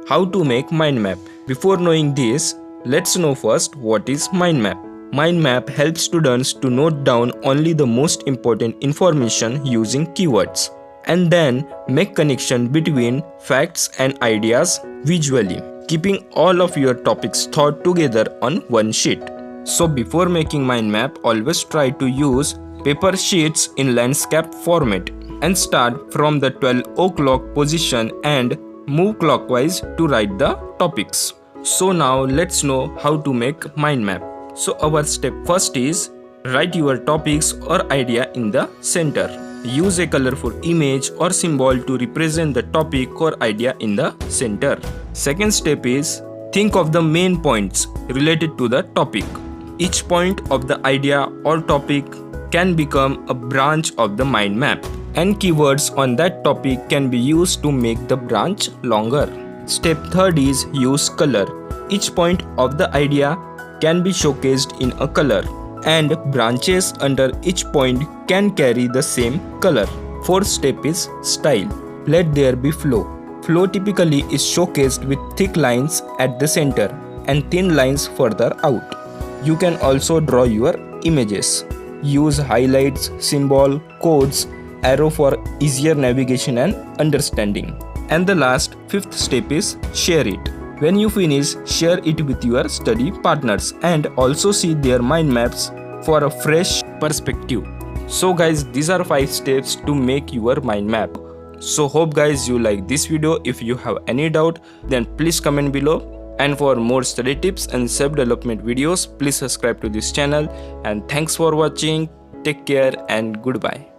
How to make mind map. Before knowing this, let's know first what is mind map. Mind map helps students to note down only the most important information using keywords and then make connection between facts and ideas visually, keeping all of your topics thought together on one sheet. So before making mind map, always try to use paper sheets in landscape format and start from the 12 o'clock position and move clockwise to write the topics. So now let's know how to make mind map. So our step first is write your topics or idea in the center. Use a colorful image or symbol to represent the topic or idea in the center. Second step is think of the main points related to the topic. Each point of the idea or topic can become a branch of the mind map, and keywords on that topic can be used to make the branch longer. Step third is use color. Each point of the idea can be showcased in a color, and branches under each point can carry the same color. Fourth step is style. Let there be flow. Flow typically is showcased with thick lines at the center and thin lines further out. You can also draw your images. Use highlights, symbol, codes, arrow for easier navigation and understanding. And the last, fifth step is share it. When you finish, share it with your study partners and also see their mind maps for a fresh perspective. So guys, these are 5 steps to make your mind map. So hope guys you like this video. If you have any doubt, then please comment below. And for more study tips and self-development videos, please subscribe to this channel. And thanks for watching. Take care and goodbye.